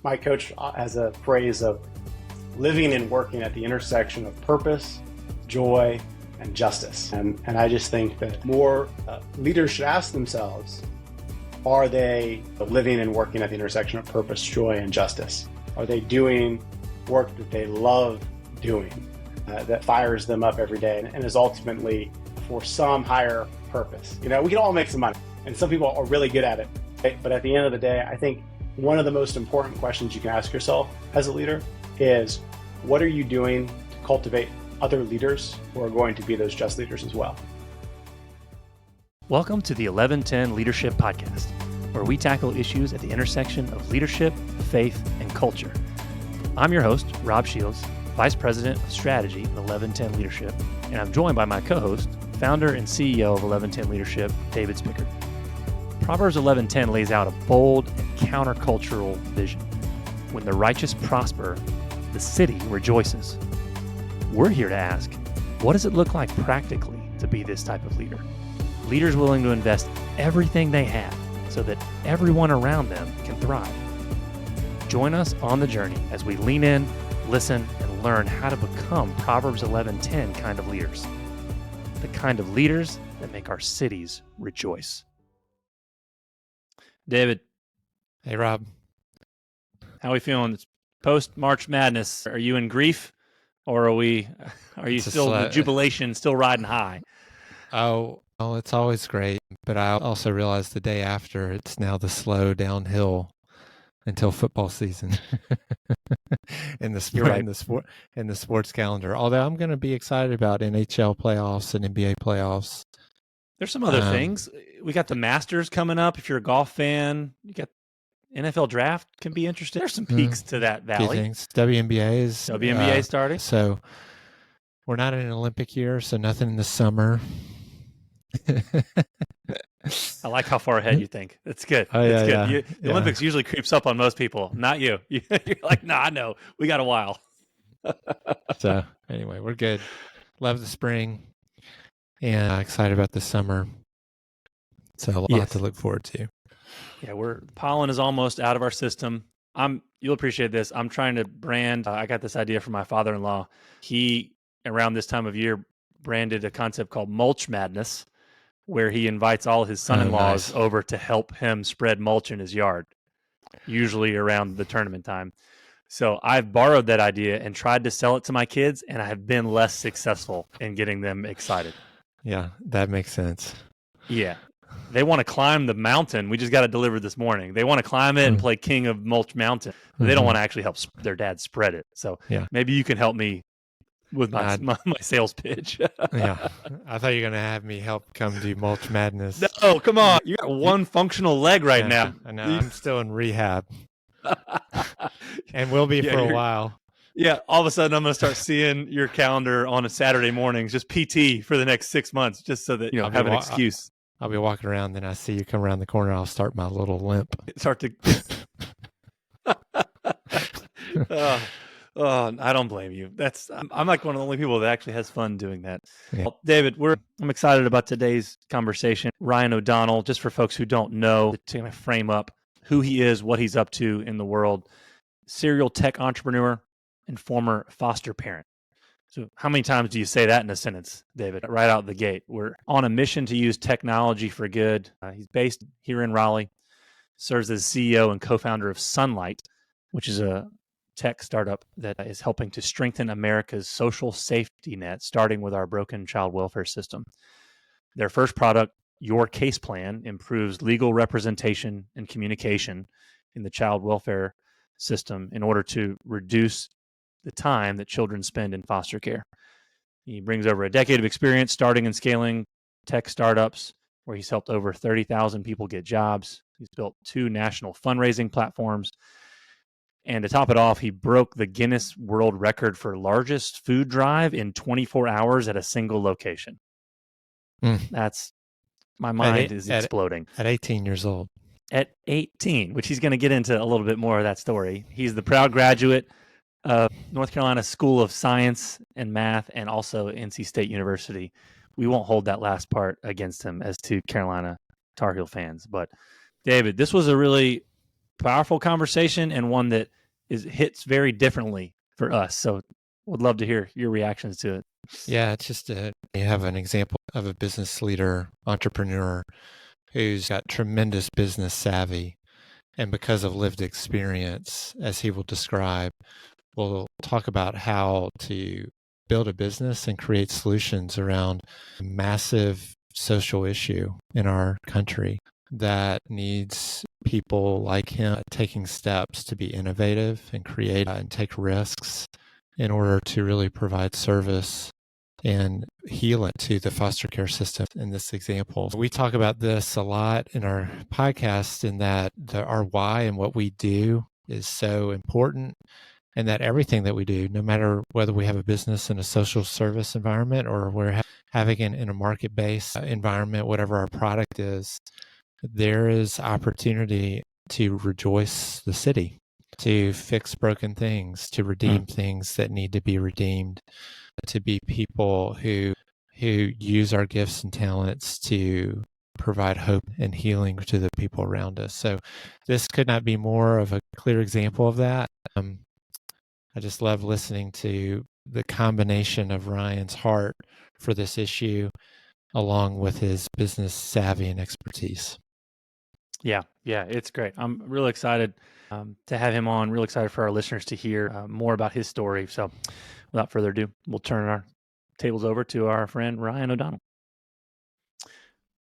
My coach has a phrase of living and working at the intersection of purpose, joy, and justice. And I just think that more leaders should ask themselves, are they living and working at the intersection of purpose, joy, and justice? Are they doing work that they love doing, that fires them up every day and is ultimately for some higher purpose? We can all make some money, and some people are really good at it. Right? But at the end of the day, I think one of the most important questions you can ask yourself as a leader is, what are you doing to cultivate other leaders who are going to be those just leaders as well? Welcome to the 1110 Leadership Podcast, where we tackle issues at the intersection of leadership, faith, and culture. I'm your host, Rob Shields, Vice President of Strategy at 1110 Leadership, and I'm joined by my co-host, founder and CEO of 1110 Leadership, David Spickard. Proverbs 11:10 lays out a bold and countercultural vision. When the righteous prosper, the city rejoices. We're here to ask, what does it look like practically to be this type of leader? Leaders willing to invest everything they have so that everyone around them can thrive. Join us on the journey as we lean in, listen, and learn how to become Proverbs 11:10 kind of leaders. The kind of leaders that make our cities rejoice. David. Hey, Rob. How are we feeling? It's post-March Madness. Are you in grief, or are you still the jubilation, still riding high? Oh, well, it's always great, but I also realize the day after it's now the slow downhill until football season in the sport, right. in the sports calendar. Although I'm going to be excited about NHL playoffs and NBA playoffs. There's some other things. We got the Masters coming up. If you're a golf fan, you got NFL draft can be interesting. There's some peaks to that valley. Things. WNBA is starting. So we're not in an Olympic year, so nothing in the summer. I like how far ahead you think. That's good. Oh, That's yeah, good. yeah. The Olympics usually creeps up on most people, not you. You're like, nah, no, we got a while. So anyway, we're good. Love the spring. And excited about the summer. So a lot to look forward to. Yeah, pollen is almost out of our system. You'll appreciate this. I'm trying to brand. I got this idea from my father-in-law. He, around this time of year, branded a concept called mulch madness, where he invites all his son-in-laws over to help him spread mulch in his yard, usually around the tournament time. So I've borrowed that idea and tried to sell it to my kids, and I have been less successful in getting them excited. Yeah, that makes sense. Yeah. They want to climb the mountain. We just got it delivered this morning. They want to climb it and play King of Mulch Mountain. They don't want to actually help their dad spread it. So maybe you can help me with my sales pitch. Yeah. I thought you were going to have me help come do Mulch Madness. No, come on. You got one functional leg right now. I know. I'm still in rehab. And will be for a while. Yeah, all of a sudden I'm going to start seeing your calendar on a Saturday mornings, just PT for the next 6 months, just so that I have an excuse. I'll be walking around, then I see you come around the corner, I'll start my little limp. I don't blame you. I'm like one of the only people that actually has fun doing that. Yeah. Well, David, I'm excited about today's conversation. Ryan O'Donnell, just for folks who don't know, to kind of frame up who he is, what he's up to in the world, serial tech entrepreneur and former foster parent. So how many times do you say that in a sentence, David? Right out the gate. We're on a mission to use technology for good. He's based here in Raleigh, serves as CEO and co-founder of Sunlight, which is a tech startup that is helping to strengthen America's social safety net, starting with our broken child welfare system. Their first product, Your Case Plan, improves legal representation and communication in the child welfare system in order to reduce the time that children spend in foster care. He brings over a decade of experience starting and scaling tech startups, where he's helped over 30,000 people get jobs. He's built 2 national fundraising platforms. And to top it off, he broke the Guinness World Record for largest food drive in 24 hours at a single location. That's, my mind is exploding. At 18 years old. At 18, which he's going to get into a little bit more of that story. He's the proud graduate of North Carolina School of Science and Math, and also NC State University. We won't hold that last part against him as to Carolina Tar Heel fans. But David, this was a really powerful conversation and one that hits very differently for us. So would love to hear your reactions to it. Yeah, it's just you have an example of a business leader, entrepreneur who's got tremendous business savvy. And because of lived experience, as he will describe, we'll talk about how to build a business and create solutions around a massive social issue in our country that needs people like him taking steps to be innovative and create and take risks in order to really provide service and heal it to the foster care system in this example. We talk about this a lot in our podcast, in that our why and what we do is so important, and that everything that we do, no matter whether we have a business in a social service environment or we're having it in a market-based environment, whatever our product is, there is opportunity to rejoice the city, to fix broken things, to redeem things that need to be redeemed, to be people who use our gifts and talents to provide hope and healing to the people around us. So this could not be more of a clear example of that. I just love listening to the combination of Ryan's heart for this issue along with his business savvy and expertise. Yeah, it's great. I'm really excited to have him on. Really excited for our listeners to hear more about his story. So without further ado, we'll turn our tables over to our friend Ryan O'Donnell.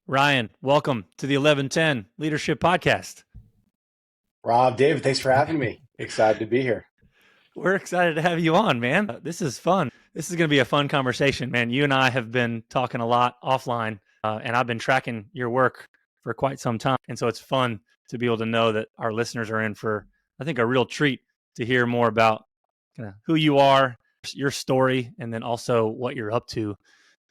Ryan, welcome to the 1110 Leadership Podcast. Rob, David, thanks for having me. Excited to be here. We're excited to have you on, man. This is fun. This is going to be a fun conversation, man. You and I have been talking a lot offline, and I've been tracking your work for quite some time. And so it's fun to be able to know that our listeners are in for, I think, a real treat to hear more about kind of who you are, your story, and then also what you're up to,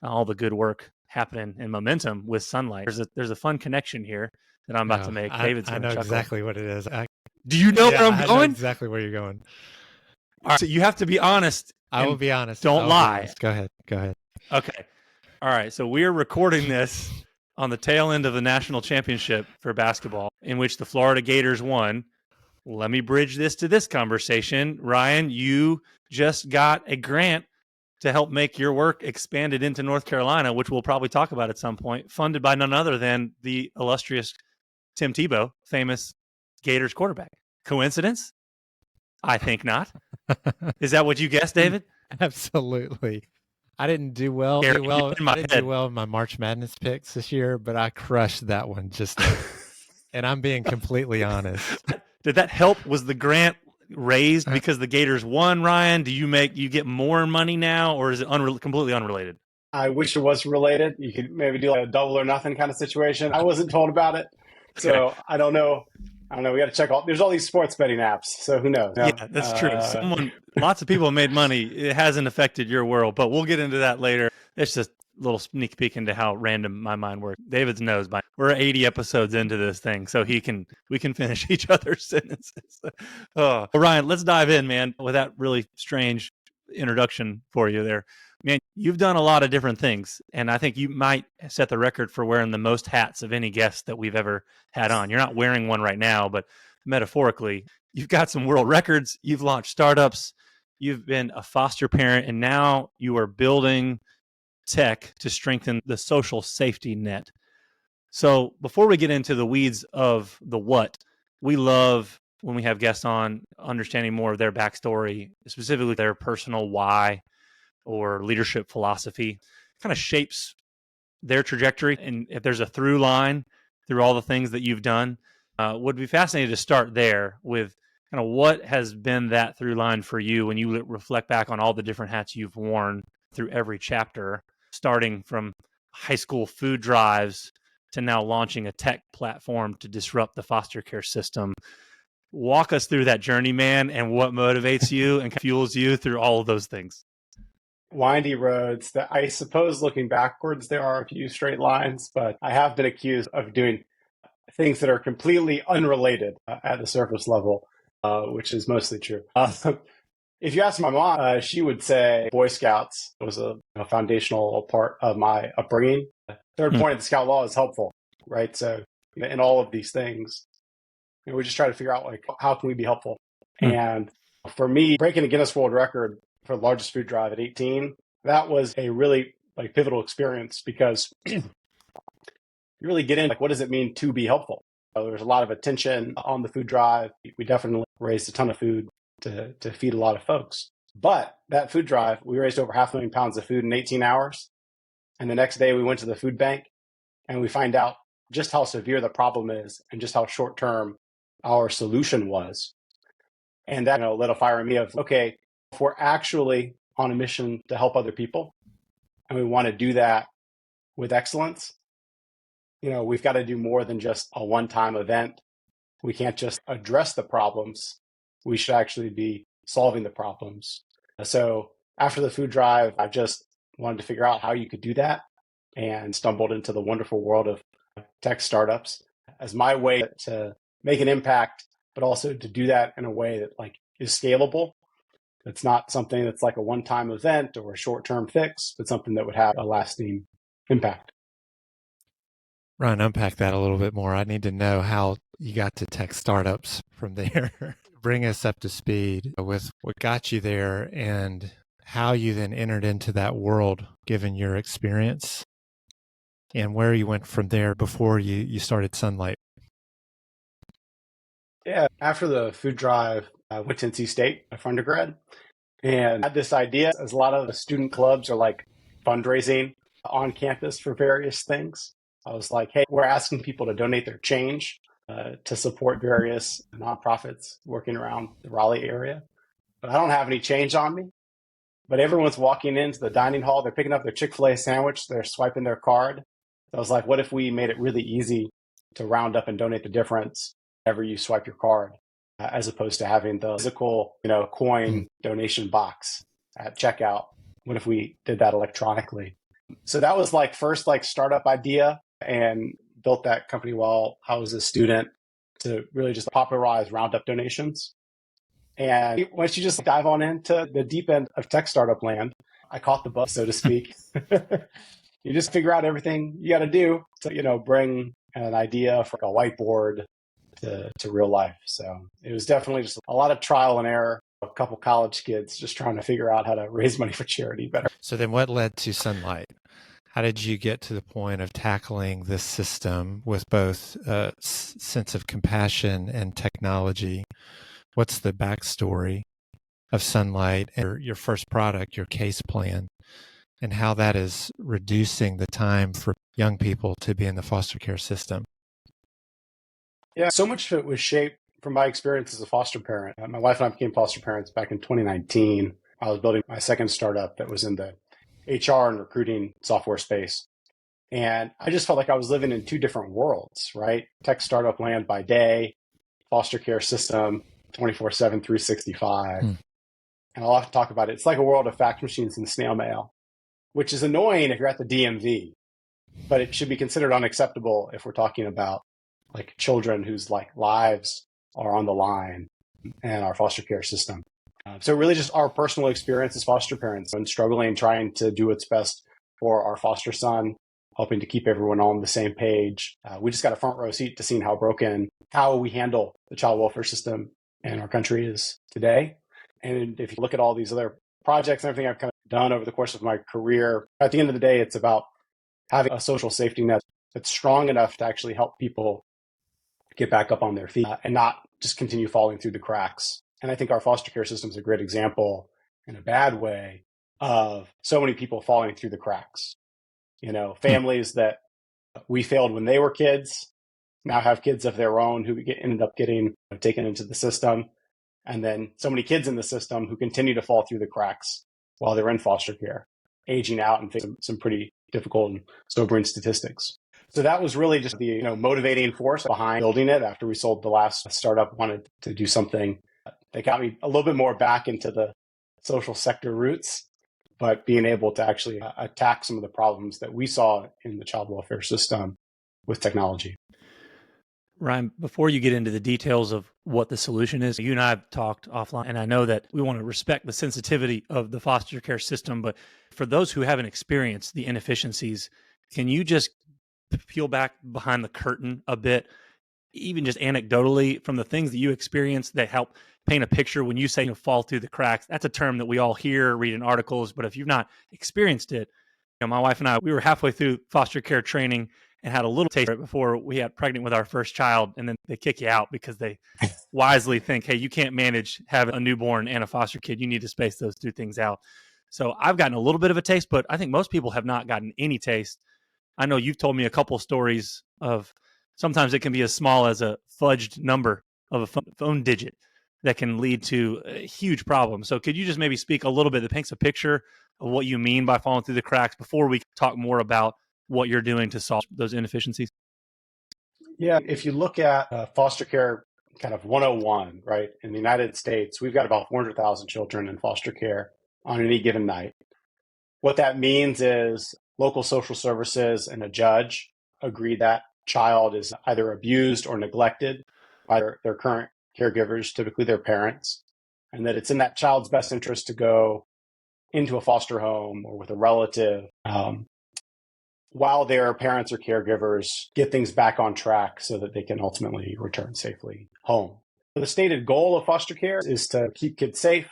all the good work happening and momentum with Sunlight. There's a fun connection here that I'm about to make. David's going to chuckle. Exactly what it is. Do you know where I'm going? I know exactly where you're going. All right, so you have to be honest. I will be honest. Don't lie. Go ahead. Okay. All right. So we're recording this on the tail end of the national championship for basketball, in which the Florida Gators won. Let me bridge this to this conversation. Ryan, you just got a grant to help make your work expanded into North Carolina, which we'll probably talk about at some point, funded by none other than the illustrious Tim Tebow, famous Gators quarterback. Coincidence? I think not. Is that what you guessed, David? Absolutely. I didn't do well. I didn't do well in my March Madness picks this year, but I crushed that one just now. And I'm being completely honest. Did that help? Was the grant raised because the Gators won, Ryan? Do you get more money now, or is it completely unrelated? I wish it was related. You could maybe do like a double or nothing kind of situation. I wasn't told about it, so I don't know. We got to check there's all these sports betting apps, so who knows? Yeah, that's true. Lots of people have made money. It hasn't affected your world, but we'll get into that later. It's just a little sneak peek into how random my mind works. David's knows we're 80 episodes into this thing, so we can finish each other's sentences. Well, Ryan, let's dive in, man, with that really strange introduction for you there. Man, you've done a lot of different things, and I think you might set the record for wearing the most hats of any guest that we've ever had on. You're not wearing one right now, but metaphorically, you've got some world records, you've launched startups, you've been a foster parent, and now you are building tech to strengthen the social safety net. So before we get into the weeds of the what, we love when we have guests on understanding more of their backstory, specifically their personal why or leadership philosophy, kind of shapes their trajectory. And if there's a through line through all the things that you've done, would be fascinated to start there with kind of what has been that through line for you when you reflect back on all the different hats you've worn through every chapter, starting from high school food drives to now launching a tech platform to disrupt the foster care system. Walk us through that journey, man, and what motivates you and fuels you through all of those things. Windy roads that I suppose looking backwards, there are a few straight lines, but I have been accused of doing things that are completely unrelated at the surface level, which is mostly true. If you ask my mom, she would say Boy Scouts was a foundational part of my upbringing. Third point of the Scout Law is helpful, right? So in all of these things, we just try to figure out like how can we be helpful. Hmm. And for me, breaking a Guinness World Record for the largest food drive at 18, that was a really like pivotal experience because you really get in like what does it mean to be helpful. There's a lot of attention on the food drive. We definitely raised a ton of food to feed a lot of folks. But that food drive, we raised over 500,000 pounds of food in 18 hours. And the next day we went to the food bank and we find out just how severe the problem is and just how short term our solution was. And that lit a fire in me of, okay, if we're actually on a mission to help other people and we want to do that with excellence, we've got to do more than just a one-time event. We can't just address the problems. We should actually be solving the problems. So after the food drive, I just wanted to figure out how you could do that and stumbled into the wonderful world of tech startups as my way to make an impact, but also to do that in a way that like is scalable. It's not something that's like a one-time event or a short-term fix, but something that would have a lasting impact. Ryan, unpack that a little bit more. I need to know how you got to tech startups from there. Bring us up to speed with what got you there and how you then entered into that world, given your experience, and where you went from there before you started Sunlight. Yeah, after the food drive, I went to NC State for undergrad and had this idea, as a lot of the student clubs are like fundraising on campus for various things. I was like, hey, we're asking people to donate their change to support various nonprofits working around the Raleigh area. But I don't have any change on me. But everyone's walking into the dining hall. They're picking up their Chick-fil-A sandwich. They're swiping their card. So I was like, what if we made it really easy to round up and donate the difference whenever you swipe your card, as opposed to having the physical, coin donation box at checkout? What if we did that electronically? So that was like first like startup idea, and built that company while I was a student to really just popularize roundup donations. And once you just dive on into the deep end of tech startup land, I caught the bus, so to speak. You just figure out everything you got to do to, bring an idea from a whiteboard to real life. So it was definitely just a lot of trial and error. A couple college kids just trying to figure out how to raise money for charity better. So then what led to Sunlight? How did you get to the point of tackling this system with both a sense of compassion and technology? What's the backstory of Sunlight and your first product, your case plan, and how that is reducing the time for young people to be in the foster care system? Yeah, so much of it was shaped from my experience as a foster parent. My wife and I became foster parents back in 2019. I was building my second startup that was in the HR and recruiting software space. And I just felt like I was living in two different worlds, right? Tech startup land by day, foster care system 24/7, 365. And I'll often talk about it. It's like a world of fax machines and snail mail, which is annoying if you're at the DMV, but it should be considered unacceptable if we're talking about like children whose like lives are on the line in our foster care system. So really just our personal experience as foster parents and struggling, trying to do what's best for our foster son, hoping to keep everyone on the same page. We just got a front row seat to seeing how broken, how we handle the child welfare system in our country is today. And if you look at all these other projects and everything I've kind of done over the course of my career, at the end of the day, it's about having a social safety net that's strong enough to actually help people get back up on their feet and not just continue falling through the cracks. And I think our foster care system is a great example in a bad way of so many people falling through the cracks. Families that we failed when they were kids now have kids of their own who ended up getting taken into the system. And then so many kids in the system who continue to fall through the cracks while they're in foster care, aging out and facing some pretty difficult and sobering statistics. So that was really just the motivating force behind building it. After we sold the last startup, wanted to do something that got me a little bit more back into the social sector roots, but being able to actually attack some of the problems that we saw in the child welfare system with technology. Ryan, before you get into the details of what the solution is, you and I have talked offline, and I know that we want to respect the sensitivity of the foster care system, but for those who haven't experienced the inefficiencies, can you just peel back behind the curtain a bit even just anecdotally from the things that you experience that help paint a picture when you say fall through the cracks? That's a term that we all hear, read in articles, but if you've not experienced it, my wife and I, we were halfway through foster care training and had a little taste of it before we got pregnant with our first child. And then they kick you out because they wisely think, hey, you can't manage having a newborn and a foster kid. You need to space those two things out. So I've gotten a little bit of a taste, but I think most people have not gotten any taste. I know you've told me a couple stories of sometimes it can be as small as a fudged number of a phone digit that can lead to a huge problem. So could you just maybe speak a little bit that paints a picture of what you mean by falling through the cracks before we talk more about what you're doing to solve those inefficiencies? Yeah, if you look at foster care kind of 101, right, in the United States, we've got about 400,000 children in foster care on any given night. What that means is local social services and a judge agree that child is either abused or neglected by their current caregivers, typically their parents, and that it's in that child's best interest to go into a foster home or with a relative while their parents or caregivers get things back on track so that they can ultimately return safely home. The stated goal of foster care is to keep kids safe,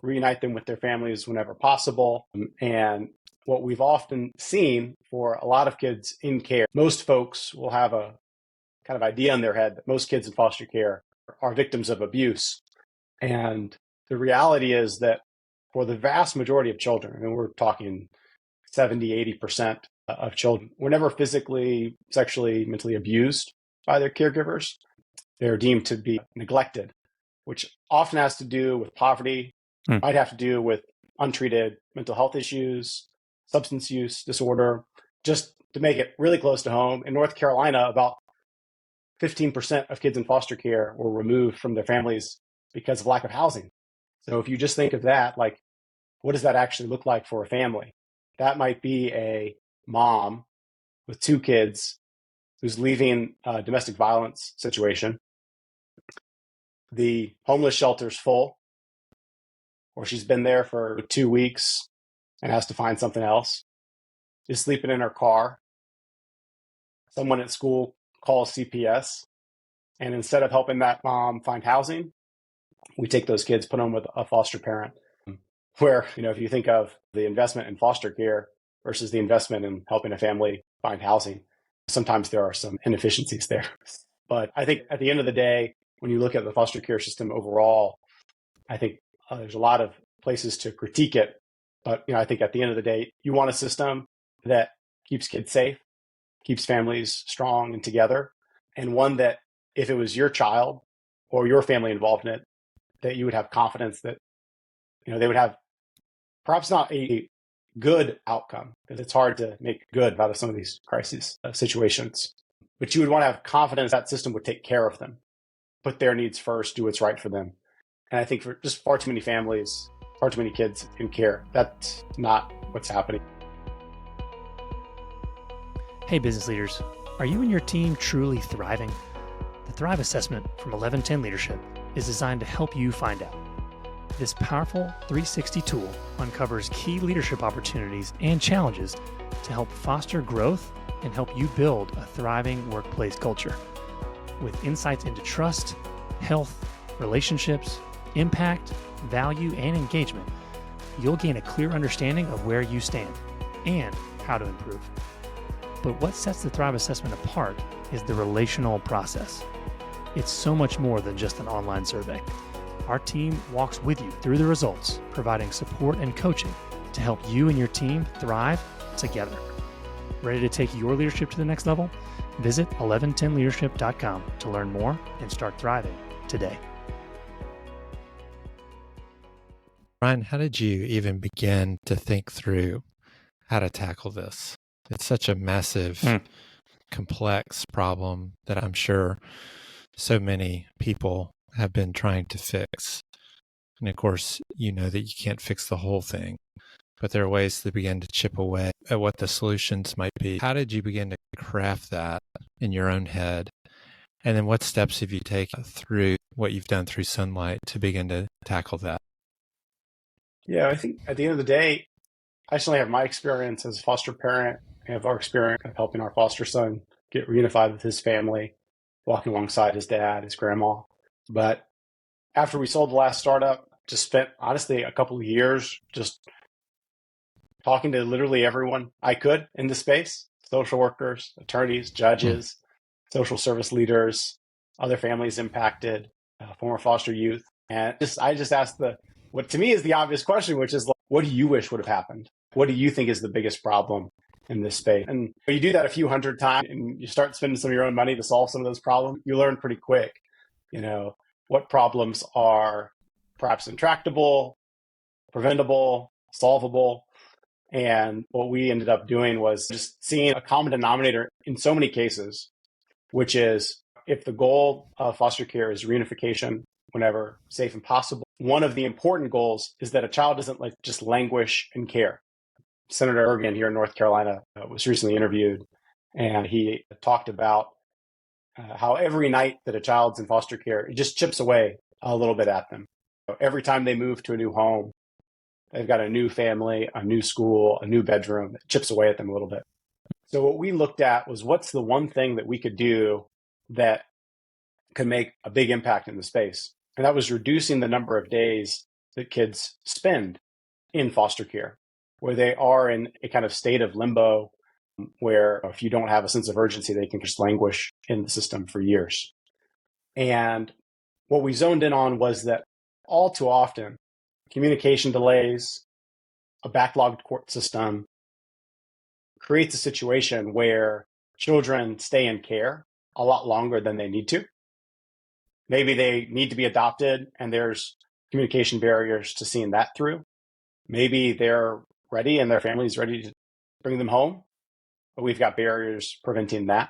reunite them with their families whenever possible. And what we've often seen for a lot of kids in care, most folks will have a kind of idea in their head that most kids in foster care are victims of abuse. And the reality is that for the vast majority of children, I mean, we're talking 70, 80% of children were never physically, sexually, mentally abused by their caregivers. They're deemed to be neglected, which often has to do with poverty, might have to do with untreated mental health issues, substance use disorder. Just to make it really close to home, in North Carolina, about 15% of kids in foster care were removed from their families because of lack of housing. So if you just think of that, like, what does that actually look like for a family? That might be a mom with two kids who's leaving a domestic violence situation. The homeless shelter's full, or she's been there for 2 weeks and has to find something else. Is sleeping in her car. Someone at school calls CPS, and instead of helping that mom find housing, we take those kids, put them with a foster parent. Where, if you think of the investment in foster care versus the investment in helping a family find housing, sometimes there are some inefficiencies there. But I think at the end of the day, when you look at the foster care system overall, I think there's a lot of places to critique it. But, I think at the end of the day, you want a system that keeps kids safe, keeps families strong and together, and one that if it was your child or your family involved in it, that you would have confidence that, they would have perhaps not a good outcome, because it's hard to make good out of some of these crisis situations. But you would want to have confidence that system would take care of them, put their needs first, do what's right for them. And I think for just far too many families, far too many kids in care, that's not what's happening. Hey, business leaders, are you and your team truly thriving? The Thrive Assessment from 1110 Leadership is designed to help you find out. This powerful 360 tool uncovers key leadership opportunities and challenges to help foster growth and help you build a thriving workplace culture. With insights into trust, health, relationships, impact, value, and engagement, you'll gain a clear understanding of where you stand and how to improve. But what sets the Thrive Assessment apart is the relational process. It's so much more than just an online survey. Our team walks with you through the results, providing support and coaching to help you and your team thrive together. Ready to take your leadership to the next level? Visit 1110leadership.com to learn more and start thriving today. Ryan, how did you even begin to think through how to tackle this? It's such a massive, complex problem that I'm sure so many people have been trying to fix. And of course, you know that you can't fix the whole thing, but there are ways to begin to chip away at what the solutions might be. How did you begin to craft that in your own head? And then what steps have you taken through what you've done through Sunlight to begin to tackle that? Yeah, I think at the end of the day, I certainly have my experience as a foster parent. I have our experience of helping our foster son get reunified with his family. walking alongside his dad, his grandma. But after we sold the last startup, just spent honestly a couple of years just talking to literally everyone I could in the space: social workers, attorneys, judges, social service leaders, other families impacted, former foster youth. And I just asked what to me is the obvious question, which is, like, what do you wish would have happened? What do you think is the biggest problem in this space? And when you do that a few hundred times and you start spending some of your own money to solve some of those problems, you learn pretty quick, what problems are perhaps intractable, preventable, solvable. And what we ended up doing was just seeing a common denominator in so many cases, which is, if the goal of foster care is reunification whenever safe and possible, one of the important goals is that a child doesn't just languish in care. Senator Ergen here in North Carolina was recently interviewed, and he talked about how every night that a child's in foster care, it just chips away a little bit at them. Every time they move to a new home, they've got a new family, a new school, a new bedroom. It chips away at them a little bit. So what we looked at was, what's the one thing that we could do that could make a big impact in the space? And that was reducing the number of days that kids spend in foster care, where they are in a kind of state of limbo, where if you don't have a sense of urgency, they can just languish in the system for years. And what we zoned in on was that all too often, communication delays, a backlogged court system creates a situation where children stay in care a lot longer than they need to. Maybe they need to be adopted and there's communication barriers to seeing that through. Maybe they're ready and their family's ready to bring them home, but we've got barriers preventing that.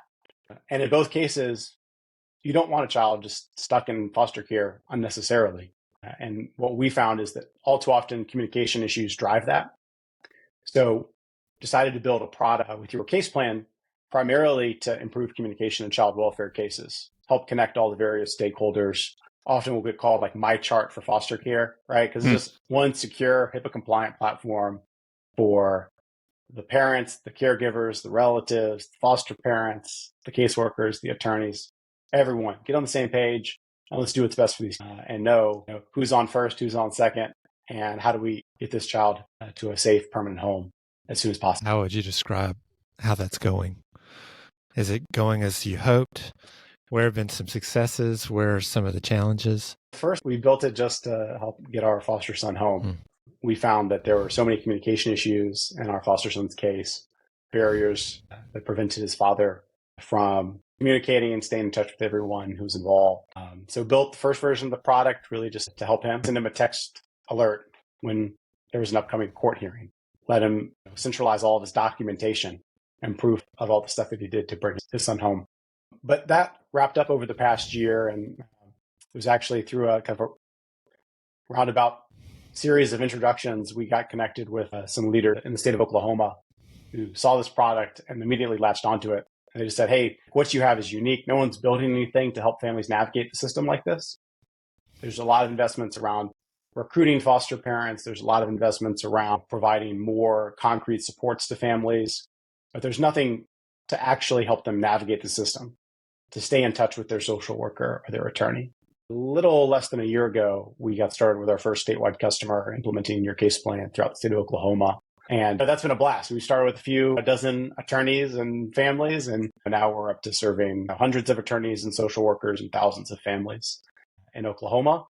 And in both cases, you don't want a child just stuck in foster care unnecessarily. And what we found is that all too often communication issues drive that. So decided to build a product with your case plan primarily to improve communication in child welfare cases, help connect all the various stakeholders. Often will get called like my chart for foster care, right? Because it's just one secure HIPAA compliant platform for the parents, the caregivers, the relatives, the foster parents, the caseworkers, the attorneys, everyone get on the same page. And let's do what's best for these and know who's on first, who's on second, and how do we get this child to a safe, permanent home as soon as possible. How would you describe how that's going? Is it going as you hoped? Where have been some successes? Where are some of the challenges? First, we built it just to help get our foster son home. We found that there were so many communication issues in our foster son's case, barriers that prevented his father from communicating and staying in touch with everyone who's involved. So built the first version of the product really just to help him, send him a text alert when there was an upcoming court hearing, let him centralize all of his documentation and proof of all the stuff that he did to bring his son home. But that wrapped up over the past year, and it was actually through a kind of a roundabout series of introductions. We got connected with some leader in the state of Oklahoma who saw this product and immediately latched onto it. And they just said, hey, what you have is unique. No one's building anything to help families navigate the system like this. There's a lot of investments around recruiting foster parents. There's a lot of investments around providing more concrete supports to families, but there's nothing to actually help them navigate the system, to stay in touch with their social worker or their attorney. A little less than a year ago, we got started with our first statewide customer implementing your case plan throughout the state of Oklahoma. And that's been a blast. We started with a dozen attorneys and families, and now we're up to serving hundreds of attorneys and social workers and thousands of families in Oklahoma.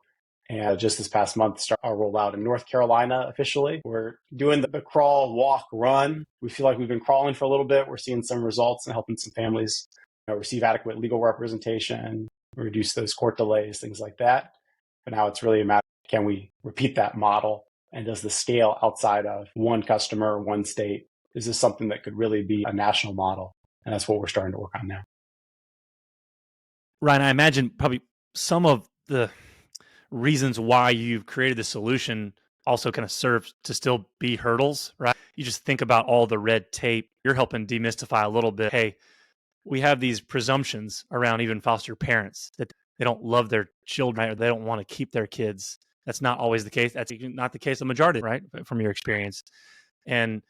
And just this past month, start our rollout in North Carolina officially. We're doing the crawl, walk, run. We feel like we've been crawling for a little bit. We're seeing some results and helping some families receive adequate legal representation, reduce those court delays, things like that. But now it's really a matter of, can we repeat that model? And does the scale outside of one customer, one state? Is this something that could really be a national model? And that's what we're starting to work on now. Ryan, I imagine probably some of the reasons why you've created the solution also kind of serve to still be hurdles, right? You just think about all the red tape. You're helping demystify a little bit. Hey, we have these presumptions around even foster parents that they don't love their children or they don't want to keep their kids. That's not always the case. That's not the case of the majority, right? From your experience. And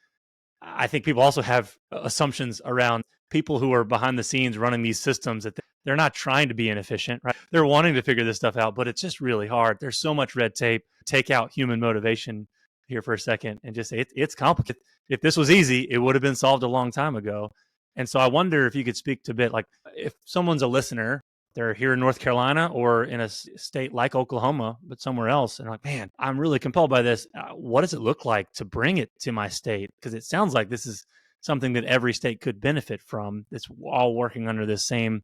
I think people also have assumptions around people who are behind the scenes running these systems that They're not trying to be inefficient, right? They're wanting to figure this stuff out, but it's just really hard. There's so much red tape. Take out human motivation here for a second and just say it's complicated. If this was easy, it would have been solved a long time ago. And so I wonder if you could speak to a bit, like, if someone's a listener, they're here in North Carolina or in a state like Oklahoma, but somewhere else, and like, man, I'm really compelled by this. What does it look like to bring it to my state? Because it sounds like this is something that every state could benefit from. It's all working under this same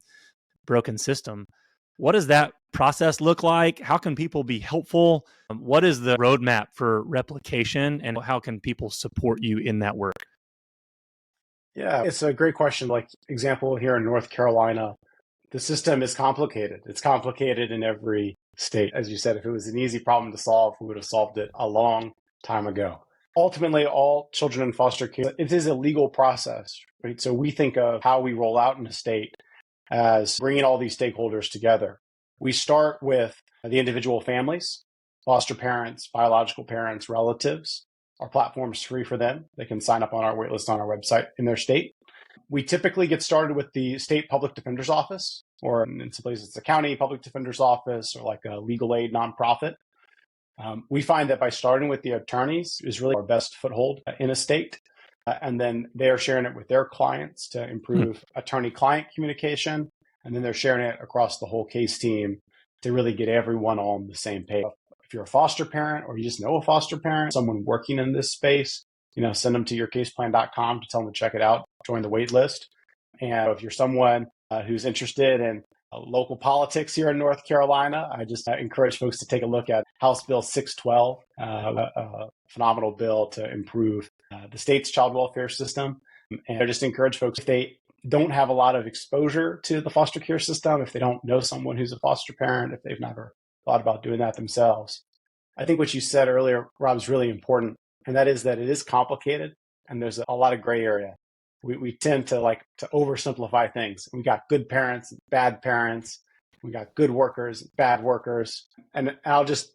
broken system. What does that process look like? How can people be helpful? What is the roadmap for replication, and how can people support you in that work? Yeah, it's a great question. Like, example here in North Carolina, the system is complicated. It's complicated in every state. As you said, if it was an easy problem to solve, we would have solved it a long time ago. Ultimately, all children in foster care, it is a legal process, right? So we think of how we roll out in a state as bringing all these stakeholders together. We start with the individual families, foster parents, biological parents, relatives. Our platform is free for them. They can sign up on our waitlist on our website in their state. We typically get started with the state public defender's office, or in some places it's a county public defender's office, or like a legal aid nonprofit. We find that by starting with the attorneys is really our best foothold in a state. And then they're sharing it with their clients to improve attorney-client communication. And then they're sharing it across the whole case team to really get everyone on the same page. If you're a foster parent or you just know a foster parent, someone working in this space, send them to yourcaseplan.com to tell them to check it out, join the wait list. And if you're someone who's interested in local politics here in North Carolina, I just encourage folks to take a look at House Bill 612, a phenomenal bill to improve the state's child welfare system. And I just encourage folks, if they don't have a lot of exposure to the foster care system, if they don't know someone who's a foster parent, if they've never thought about doing that themselves. I think what you said earlier, Rob, is really important. And that is that it is complicated and there's a lot of gray area. We tend to oversimplify things. We got good parents, bad parents. We got good workers, bad workers. And I'll just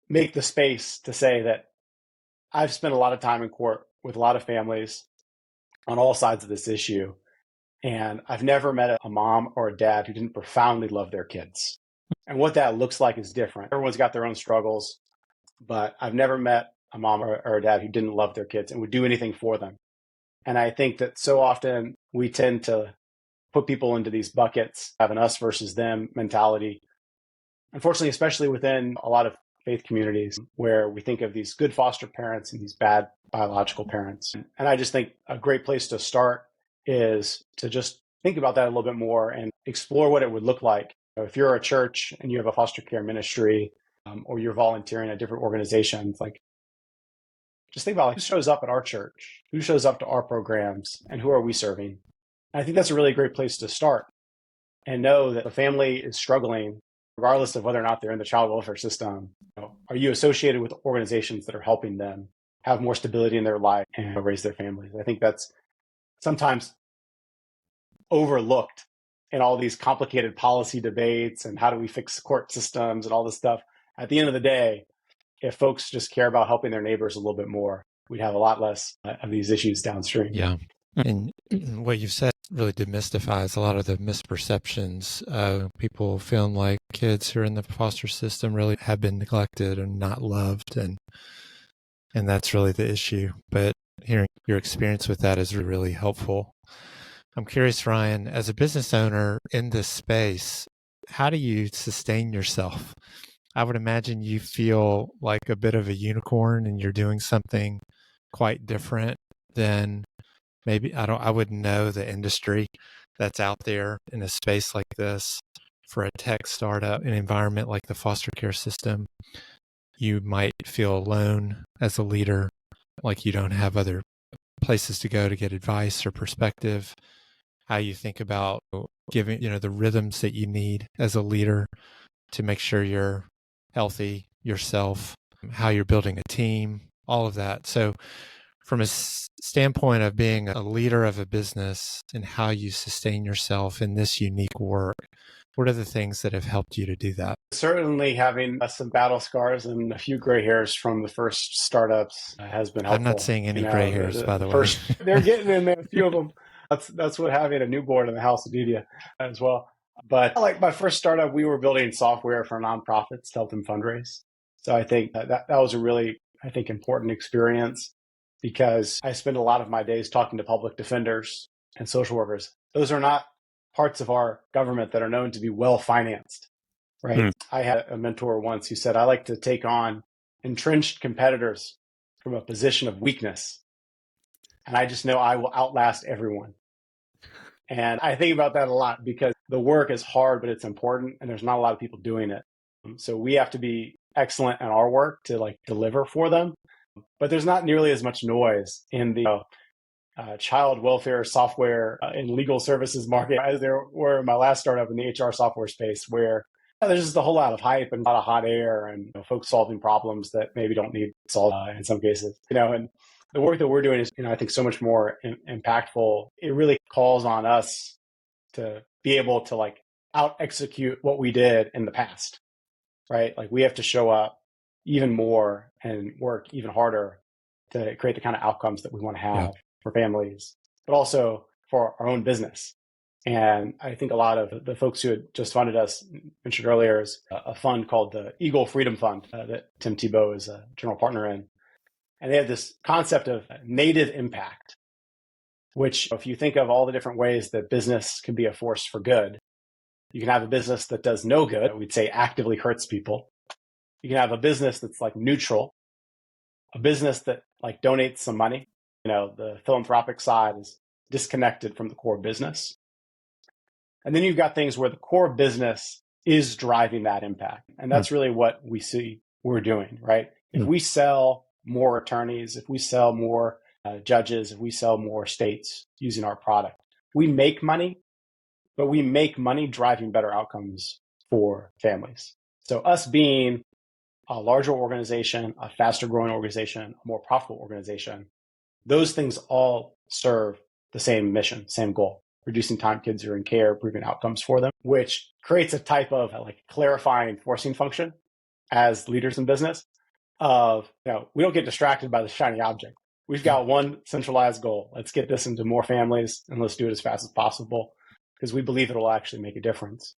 make the space to say that I've spent a lot of time in court with a lot of families on all sides of this issue. And I've never met a mom or a dad who didn't profoundly love their kids. And what that looks like is different. Everyone's got their own struggles, but I've never met a mom or a dad who didn't love their kids and would do anything for them. And I think that so often we tend to put people into these buckets, have an us versus them mentality. Unfortunately, especially within a lot of faith communities where we think of these good foster parents and these bad biological parents. And I just think a great place to start is to just think about that a little bit more and explore what it would look like. If you're a church and you have a foster care ministry, or you're volunteering at different organizations, just think about who shows up at our church, who shows up to our programs, and who are we serving? And I think that's a really great place to start and know that the family is struggling, regardless of whether or not they're in the child welfare system. Are you associated with organizations that are helping them have more stability in their life and raise their families? I think that's sometimes overlooked in all these complicated policy debates and how do we fix court systems and all this stuff. At the end of the day, if folks just care about helping their neighbors a little bit more, we'd have a lot less of these issues downstream. Yeah. And what you've said really demystifies a lot of the misperceptions. People feeling like kids who are in the foster system really have been neglected and not loved. And that's really the issue. But hearing your experience with that is really helpful. I'm curious, Ryan, as a business owner in this space, how do you sustain yourself? I would imagine you feel like a bit of a unicorn and you're doing something quite different than maybe, I wouldn't know the industry that's out there in a space like this for a tech startup, an environment like the foster care system. You might feel alone as a leader, like you don't have other places to go to get advice or perspective. How you think about giving, the rhythms that you need as a leader to make sure you're healthy yourself, how you're building a team, all of that. So from a standpoint of being a leader of a business and how you sustain yourself in this unique work, what are the things that have helped you to do that? Certainly having some battle scars and a few gray hairs from the first startups has been helpful. I'm not seeing any gray hairs, by the way. They're getting in there, a few of them. That's what having a newborn in the house will do to you as well. But like my first startup, we were building software for nonprofits to help them fundraise. So I think that was a really, I think, important experience because I spend a lot of my days talking to public defenders and social workers. Those are not parts of our government that are known to be well financed, right? I had a mentor once who said, I like to take on entrenched competitors from a position of weakness. And I just know I will outlast everyone. And I think about that a lot because the work is hard, but it's important. And there's not a lot of people doing it. So we have to be excellent in our work to like deliver for them. But there's not nearly as much noise in the child welfare software and legal services market as there were in my last startup in the HR software space, where there's just a whole lot of hype and a lot of hot air and folks solving problems that maybe don't need solved in some cases. And the work that we're doing is, I think so much more impactful. It really calls on us to be able to like out execute what we did in the past, right? Like we have to show up even more and work even harder to create the kind of outcomes that we want to have for families, but also for our own business. And I think a lot of the folks who had just funded us mentioned earlier is a fund called the Eagle Freedom Fund that Tim Tebow is a general partner in. And they have this concept of native impact, which if you think of all the different ways that business can be a force for good, you can have a business that does no good, we'd say actively hurts people. You can have a business that's like neutral, a business that like donates some money. The philanthropic side is disconnected from the core business. And then you've got things where the core business is driving that impact. And that's really what we see we're doing, right? If we sell more attorneys, if we sell more judges, if we sell more states using our product, we make money, but we make money driving better outcomes for families. So us being a larger organization, a faster growing organization, a more profitable organization, those things all serve the same mission, same goal, reducing time kids are in care, improving outcomes for them, which creates a type of like clarifying forcing function as leaders in business of, we don't get distracted by the shiny object. We've got one centralized goal. Let's get this into more families and let's do it as fast as possible because we believe it will actually make a difference.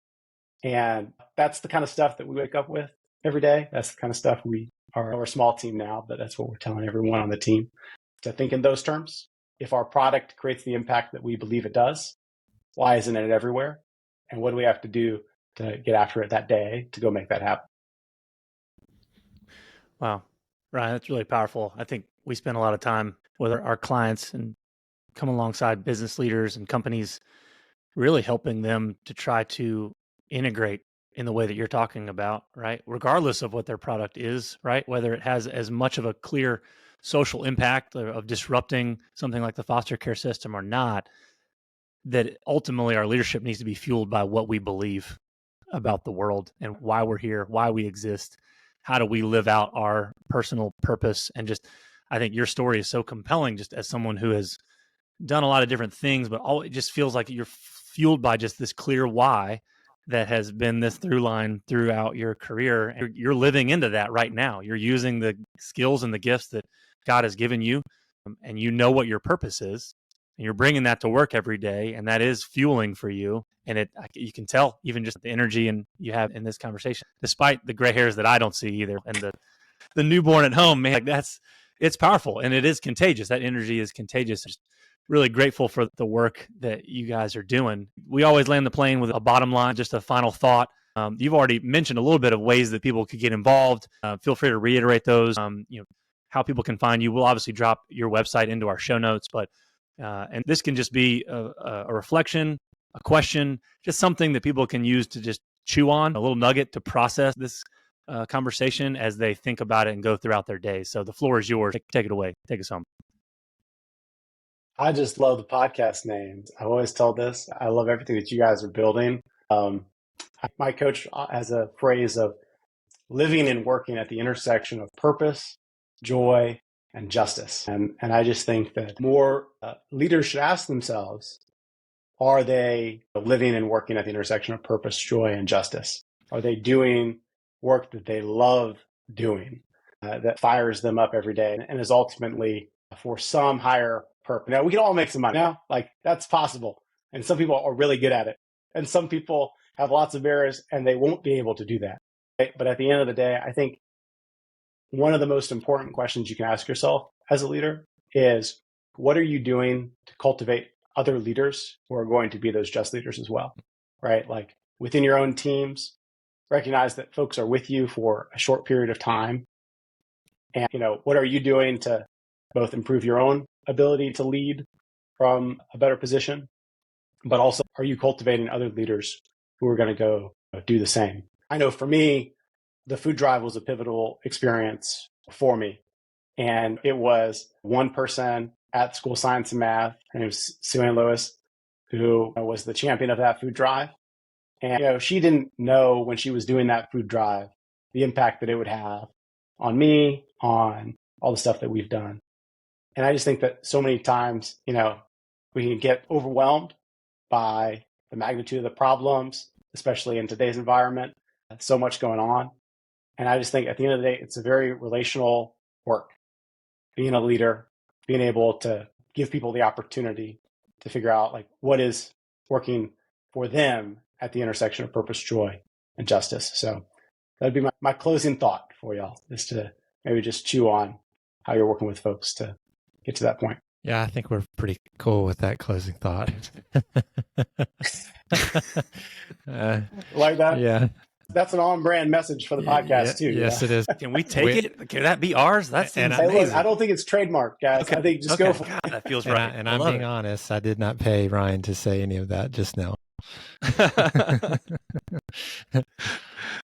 And that's the kind of stuff that we wake up with every day. That's the kind of stuff we are. We're a small team now, but that's what we're telling everyone on the team to think in those terms. If our product creates the impact that we believe it does, why isn't it everywhere? And what do we have to do to get after it that day to go make that happen? Wow. Ryan, that's really powerful. I think we spend a lot of time with our clients and come alongside business leaders and companies, really helping them to try to integrate in the way that you're talking about, right? Regardless of what their product is, right? Whether it has as much of a clear social impact of disrupting something like the foster care system or not, that ultimately our leadership needs to be fueled by what we believe about the world and why we're here, why we exist. How do we live out our personal purpose? And just, I think your story is so compelling just as someone who has done a lot of different things, but it just feels like you're fueled by just this clear why that has been this through line throughout your career. And you're living into that right now. You're using the skills and the gifts that God has given you, and you know what your purpose is, and you're bringing that to work every day, and that is fueling for you. And you can tell even just the energy and you have in this conversation, despite the gray hairs that I don't see either, and the newborn at home, man, like it's powerful and it is contagious. That energy is contagious. Just really grateful for the work that you guys are doing. We always land the plane with a bottom line, just a final thought. You've already mentioned a little bit of ways that people could get involved. Feel free to reiterate those. How people can find you. We'll obviously drop your website into our show notes, but and this can just be a reflection, a question, just something that people can use to just chew on, a little nugget to process this conversation as they think about it and go throughout their day. So the floor is yours. Take it away. Take us home. I just love the podcast names. I've always told this. I love everything that you guys are building. My coach has a phrase of living and working at the intersection of purpose, joy, and justice. And I just think that more leaders should ask themselves, are they living and working at the intersection of purpose, joy, and justice? Are they doing work that they love doing, that fires them up every day and is ultimately for some higher purpose? Now, we can all make some money. Now, like that's possible. And some people are really good at it. And some people have lots of barriers and they won't be able to do that. Right? But at the end of the day, I think one of the most important questions you can ask yourself as a leader is, what are you doing to cultivate other leaders who are going to be those just leaders as well, right? Like within your own teams, recognize that folks are with you for a short period of time. And, what are you doing to both improve your own ability to lead from a better position, but also are you cultivating other leaders who are going to go do the same? I know for me, the food drive was a pivotal experience for me. And it was one person at School of Science and Math, her name was Sue Ann Lewis, who was the champion of that food drive. And she didn't know when she was doing that food drive the impact that it would have on me, on all the stuff that we've done. And I just think that so many times, we can get overwhelmed by the magnitude of the problems, especially in today's environment. So much going on. And I just think at the end of the day, it's a very relational work. Being a leader, being able to give people the opportunity to figure out like what is working for them at the intersection of purpose, joy, and justice. So that'd be my closing thought for y'all, is to maybe just chew on how you're working with folks to get to that point. Yeah, I think we're pretty cool with that closing thought. Like that? Yeah. That's an on-brand message for the podcast too. Yes, it is. Can we take it? Can that be ours? That seems Hey, amazing. look, I don't think it's trademarked, guys. Okay. I think just Okay. go for God, that feels And, right. I'm being honest. I did not pay Ryan to say any of that just now.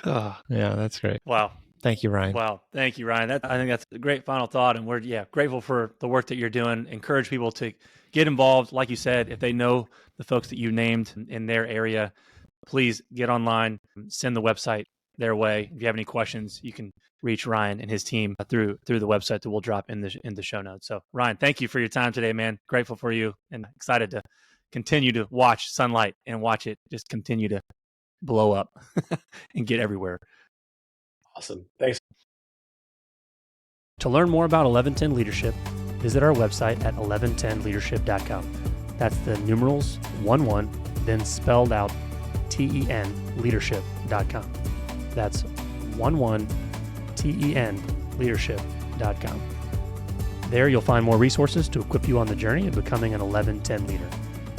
Oh, Yeah, that's great. wow. Thank you, Ryan. Wow. Thank you, Ryan. I think that's a great final thought. And we're grateful for the work that you're doing. Encourage people to get involved. Like you said, if they know the folks that you named in their area, please get online, send the website their way. If you have any questions, you can reach Ryan and his team through the website that we'll drop in the show notes. So Ryan, thank you for your time today, man. Grateful for you and excited to continue to watch Sunlight and watch it just continue to blow up and get everywhere. Awesome. Thanks. To learn more about 1110 Leadership, visit our website at 1110leadership.com. That's the numerals 11, then spelled out TEN leadership.com. That's 11 TEN leadership.com. There you'll find more resources to equip you on the journey of becoming an 1110 leader.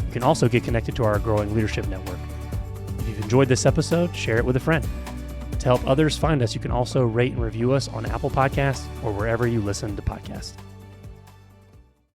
You can also get connected to our growing leadership network. If you've enjoyed this episode, share it with a friend. To help others find us, you can also rate and review us on Apple Podcasts or wherever you listen to podcasts.